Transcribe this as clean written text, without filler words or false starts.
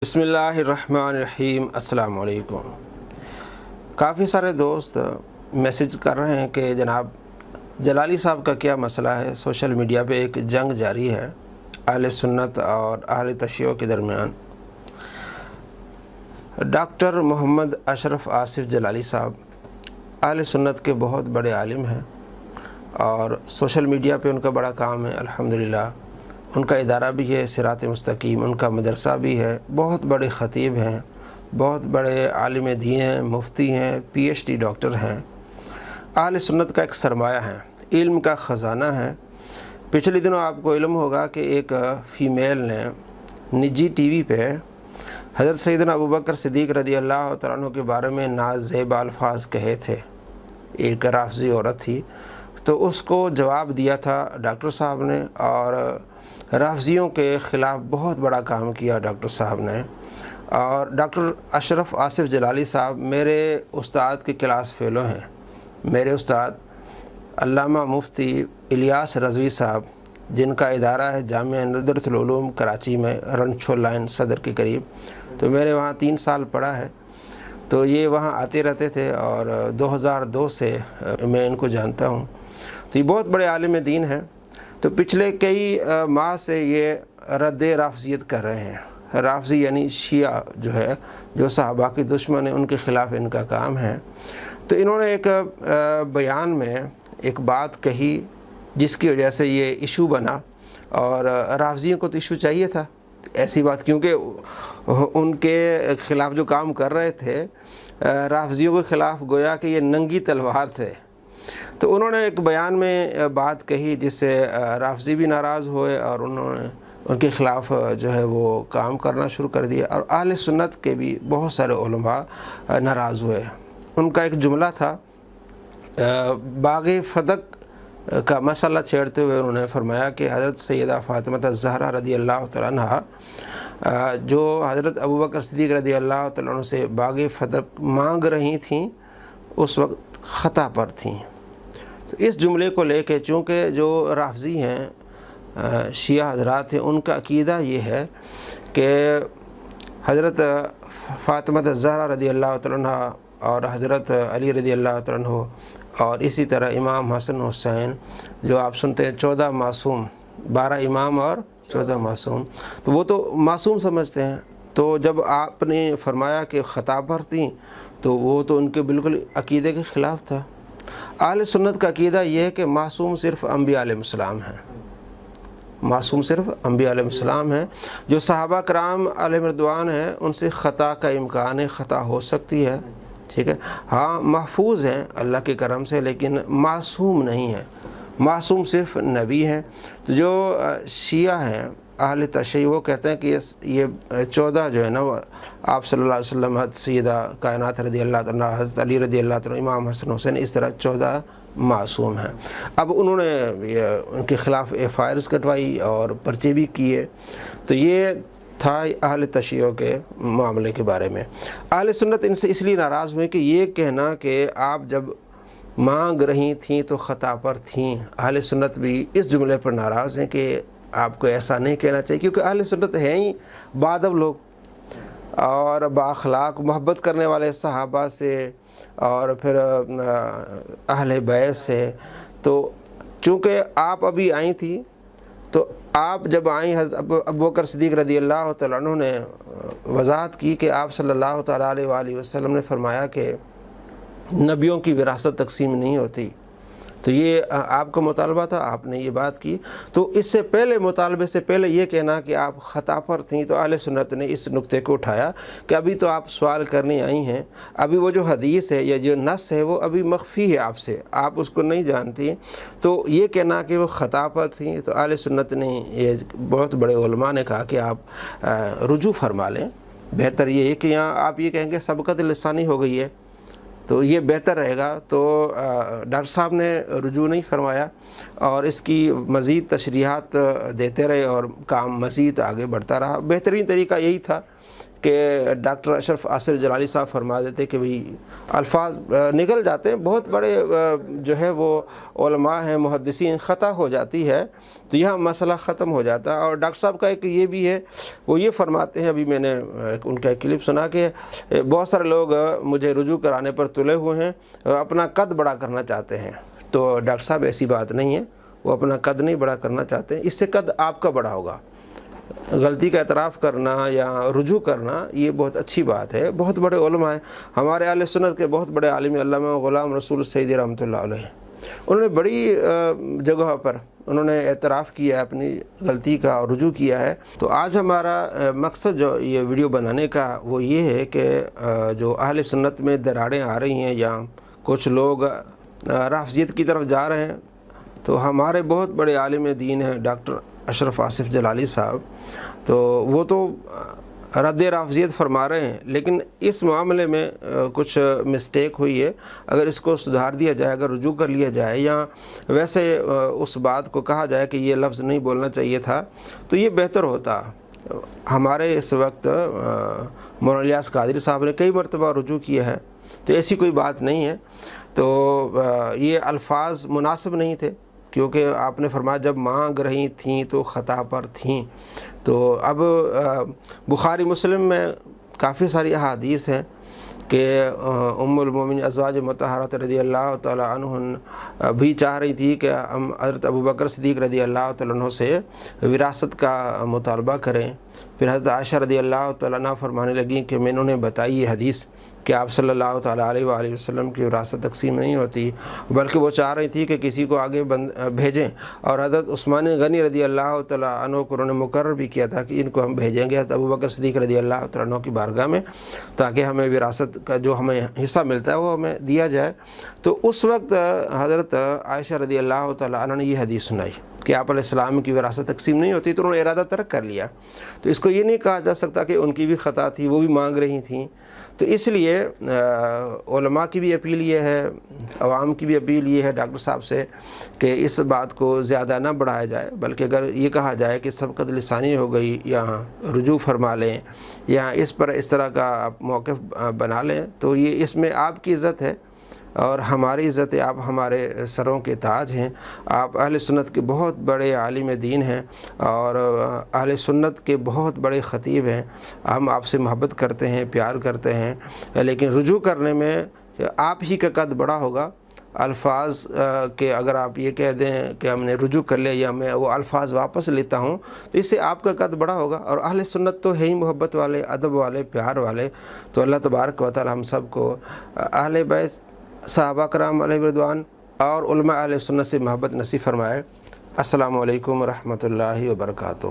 بسم اللہ الرحمن الرحیم۔ السلام علیکم۔ کافی سارے دوست میسج کر رہے ہیں کہ جناب جلالی صاحب کا کیا مسئلہ ہے۔ سوشل میڈیا پہ ایک جنگ جاری ہے اہل سنت اور اہل تشیع کے درمیان۔ ڈاکٹر محمد اشرف آصف جلالی صاحب اہل سنت کے بہت بڑے عالم ہیں اور سوشل میڈیا پہ ان کا بڑا کام ہے الحمدللہ۔ ان کا ادارہ بھی ہے صراط مستقیم، ان کا مدرسہ بھی ہے، بہت بڑے خطیب ہیں، بہت بڑے عالم دین ہیں، مفتی ہیں، PhD ڈاکٹر ہیں، اہل سنت کا ایک سرمایہ ہے، علم کا خزانہ ہے۔ پچھلے دنوں آپ کو علم ہوگا کہ ایک فیمیل نے نجی ٹی وی پہ حضرت سیدنا ابوبکر صدیق رضی اللہ تعالیٰ عنہ کے بارے میں نازیب الفاظ کہے تھے۔ ایک رافضی عورت تھی تو اس کو جواب دیا تھا ڈاکٹر صاحب نے، اور رافضیوں کے خلاف بہت بڑا کام کیا ڈاکٹر صاحب نے۔ اور ڈاکٹر اشرف آصف جلالی صاحب میرے استاد کے کلاس فیلو ہیں۔ میرے استاد علامہ مفتی الیاس رضوی صاحب، جن کا ادارہ ہے جامعہ ندرۃ العلوم کراچی میں، رنچھو لائن صدر کے قریب، تو میرے وہاں 3 سال پڑھا ہے، تو یہ وہاں آتے رہتے تھے اور 2002 سے میں ان کو جانتا ہوں۔ تو یہ بہت بڑے عالم دین ہیں۔ تو پچھلے کئی ماہ سے یہ رد رافضیت کر رہے ہیں۔ رافضی یعنی شیعہ جو ہے، جو صحابہ کے دشمن ہیں، ان کے خلاف ان کا کام ہے۔ تو انہوں نے ایک بیان میں ایک بات کہی جس کی وجہ سے یہ ایشو بنا، اور رافضیوں کو تو ایشو چاہیے تھا ایسی بات، کیونکہ ان کے خلاف جو کام کر رہے تھے رافضیوں کے خلاف گویا کہ یہ ننگی تلوار تھے۔ تو انہوں نے ایک بیان میں بات کہی جس سے رافضی بھی ناراض ہوئے اور انہوں نے ان کے خلاف جو ہے وہ کام کرنا شروع کر دیا، اور اہل سنت کے بھی بہت سارے علماء ناراض ہوئے۔ ان کا ایک جملہ تھا، باغ فتق کا مسئلہ چھیڑتے ہوئے انہوں نے فرمایا کہ حضرت سیدہ فاطمہ الزہرا رضی اللہ تعالیٰ عنہ جو حضرت ابوبکر صدیق رضی اللہ تعالیٰ عنہ سے باغ فتق مانگ رہی تھیں اس وقت خطا پر تھیں۔ تو اس جملے کو لے کے چونکہ جو رافضی ہیں شیعہ حضرات ہیں، ان کا عقیدہ یہ ہے کہ حضرت فاطمہ الزہرا رضی اللہ تعالیٰ عنہ اور حضرت علی رضی اللہ تعالیٰ عنہ اور اسی طرح امام حسن حسین، جو آپ سنتے ہیں 14 معصوم، 12 امام اور 14 معصوم، تو وہ تو معصوم سمجھتے ہیں۔ تو جب آپ نے فرمایا کہ خطا پر تھیں تو وہ تو ان کے بالکل عقیدے کے خلاف تھا۔ اہل سنت کا عقیدہ یہ ہے کہ معصوم صرف انبیاء علیہ السلام ہیں، معصوم صرف انبیاء علیہ السلام ہیں۔ جو صحابہ کرام علیہ رضوان ہیں ان سے خطا کا امکان ہے، خطا ہو سکتی ہے، ٹھیک ہے، ہاں محفوظ ہیں اللہ کے کرم سے، لیکن معصوم نہیں ہیں۔ معصوم صرف نبی ہیں۔ تو جو شیعہ ہیں اہل تشیع، وہ کہتے ہیں کہ یہ 14 جو ہے نا، آپ صلی اللہ علیہ وسلم، حضرت سیدہ کائنات رضی اللہ عنہ، حضرت علی رضی اللہ عنہ، امام حسن حسین، اس طرح 14 معصوم ہیں۔ اب انہوں نے ان کے خلاف FIRs کٹوائی اور پرچے بھی کیے۔ تو یہ تھا اہل تشیع کے معاملے کے بارے میں۔ اہل سنت ان سے اس لیے ناراض ہوئے کہ یہ کہنا کہ آپ جب مانگ رہی تھیں تو خطا پر تھیں، اہل سنت بھی اس جملے پر ناراض ہیں کہ آپ کو ایسا نہیں کہنا چاہیے، کیونکہ اہل سنت ہیں ہی باادب لوگ اور بااخلاق، محبت کرنے والے صحابہ سے اور پھر اہل بیت سے۔ تو چونکہ آپ ابھی آئی تھی، تو آپ جب آئیں حضرت ابوبکر صدیق رضی اللہ تعالیٰ عنہ نے وضاحت کی کہ آپ صلی اللہ تعالیٰ علیہ وآلہ وسلم نے فرمایا کہ نبیوں کی وراثت تقسیم نہیں ہوتی، تو یہ آپ کا مطالبہ تھا، آپ نے یہ بات کی۔ تو اس سے پہلے، مطالبے سے پہلے یہ کہنا کہ آپ خطا پر تھیں، تو اہل سنت نے اس نقطے کو اٹھایا کہ ابھی تو آپ سوال کرنے آئی ہیں، ابھی وہ جو حدیث ہے یا جو نص ہے وہ ابھی مخفی ہے آپ سے، آپ اس کو نہیں جانتی۔ تو یہ کہنا کہ وہ خطا پر تھیں، تو اہل سنت نے، یہ بہت بڑے علماء نے کہا کہ آپ رجوع فرما لیں۔ بہتر یہ ہے کہ یہاں آپ یہ کہیں کہ سبقت لسانی ہو گئی ہے، تو یہ بہتر رہے گا۔ تو ڈاکٹر صاحب نے رجوع نہیں فرمایا اور اس کی مزید تشریحات دیتے رہے اور کام مزید آگے بڑھتا رہا۔ بہترین طریقہ یہی تھا کہ ڈاکٹر اشرف آصف جلالی صاحب فرما دیتے کہ بھئی الفاظ نکل جاتے ہیں، بہت بڑے جو ہے وہ علماء ہیں، محدثین، خطا ہو جاتی ہے تو یہاں مسئلہ ختم ہو جاتا ہے۔ اور ڈاکٹر صاحب کا ایک یہ بھی ہے، وہ یہ فرماتے ہیں، ابھی میں نے ان کا ایک کلپ سنا کہ بہت سارے لوگ مجھے رجوع کرانے پر تلے ہوئے ہیں، اپنا قد بڑا کرنا چاہتے ہیں۔ تو ڈاکٹر صاحب ایسی بات نہیں ہے، وہ اپنا قد نہیں بڑا کرنا چاہتے ہیں، اس سے قد آپ کا بڑا ہوگا۔ غلطی کا اعتراف کرنا یا رجوع کرنا یہ بہت اچھی بات ہے۔ بہت بڑے علماء ہیں، ہمارے اہل سنت کے بہت بڑے عالم علامہ غلام رسول سعیدی رحمۃ اللہ علیہ، انہوں نے بڑی جگہ پر انہوں نے اعتراف کیا ہے اپنی غلطی کا اور رجوع کیا ہے۔ تو آج ہمارا مقصد جو یہ ویڈیو بنانے کا وہ یہ ہے کہ جو اہل سنت میں دراڑیں آ رہی ہیں یا کچھ لوگ رافضیت کی طرف جا رہے ہیں، تو ہمارے بہت بڑے عالم دین ہیں ڈاکٹر اشرف آصف جلالی صاحب، تو وہ تو رد رافضیت فرما رہے ہیں، لیکن اس معاملے میں کچھ مسٹیک ہوئی ہے۔ اگر اس کو سدھار دیا جائے، اگر رجوع کر لیا جائے یا ویسے اس بات کو کہا جائے کہ یہ لفظ نہیں بولنا چاہیے تھا تو یہ بہتر ہوتا۔ ہمارے اس وقت مولانا الیاس قادری صاحب نے کئی مرتبہ رجوع کیا ہے، تو ایسی کوئی بات نہیں ہے۔ تو یہ الفاظ مناسب نہیں تھے، کیونکہ آپ نے فرمایا جب مانگ رہی تھیں تو خطا پر تھیں۔ تو اب بخاری مسلم میں کافی ساری احادیث ہیں کہ ام المومنین ازواج مطہرات رضی اللہ تعالی عنہ بھی چاہ رہی تھی کہ ہم حضرت ابوبکر صدیق رضی اللہ تعالیٰ عنہ سے وراثت کا مطالبہ کریں۔ پھر حضرت عائشہ رضی اللہ تعالیٰ عنہ فرمانے لگیں کہ میں انہوں نے بتائی یہ حدیث کہ آپ صلی اللہ تعالیٰ علیہ وآلہ وسلم کی وراثت تقسیم نہیں ہوتی، بلکہ وہ چاہ رہی تھی کہ کسی کو آگے بھیجیں، اور حضرت عثمان غنی رضی اللہ تعالیٰ عنہ کو انہوں نے مقرر بھی کیا تھا کہ ان کو ہم بھیجیں گے حضرت ابوبکر صدیق رضی اللہ تعالیٰ عنہ کی بارگاہ میں، تاکہ ہمیں وراثت کا جو ہمیں حصہ ملتا ہے وہ ہمیں دیا جائے۔ تو اس وقت حضرت عائشہ رضی اللہ تعالیٰ عنہ نے یہ حدیث سنائی کہ آپ علیہ السلام کی وراثت تقسیم نہیں ہوتی، تو انہوں نے ارادہ ترک کر لیا۔ تو اس کو یہ نہیں کہا جا سکتا کہ ان کی بھی خطا تھی، وہ بھی مانگ رہی تھیں۔ تو اس لیے علماء کی بھی اپیل یہ ہے، عوام کی بھی اپیل یہ ہے ڈاکٹر صاحب سے کہ اس بات کو زیادہ نہ بڑھایا جائے، بلکہ اگر یہ کہا جائے کہ سبقت لسانی ہو گئی یا رجوع فرما لیں یا اس پر اس طرح کا آپ موقف بنا لیں، تو یہ اس میں آپ کی عزت ہے اور ہماری عزت ہے۔ آپ ہمارے سروں کے تاج ہیں، آپ اہل سنت کے بہت بڑے عالم دین ہیں اور اہل سنت کے بہت بڑے خطیب ہیں۔ ہم آپ سے محبت کرتے ہیں، پیار کرتے ہیں، لیکن رجوع کرنے میں آپ ہی کا قد بڑا ہوگا۔ الفاظ کہ اگر آپ یہ کہہ دیں کہ ہم نے رجوع کر لیا یا میں وہ الفاظ واپس لیتا ہوں تو اس سے آپ کا قد بڑا ہوگا، اور اہل سنت تو ہے ہی محبت والے، ادب والے، پیار والے۔ تو اللہ تبارک و تعالی ہم سب کو اہل بیت، صحابہ کرام علیہ رضوان اور علماء اہل سنت سے محبت نصیب فرمائے۔ السلام علیکم ورحمۃ اللہ وبرکاتہ۔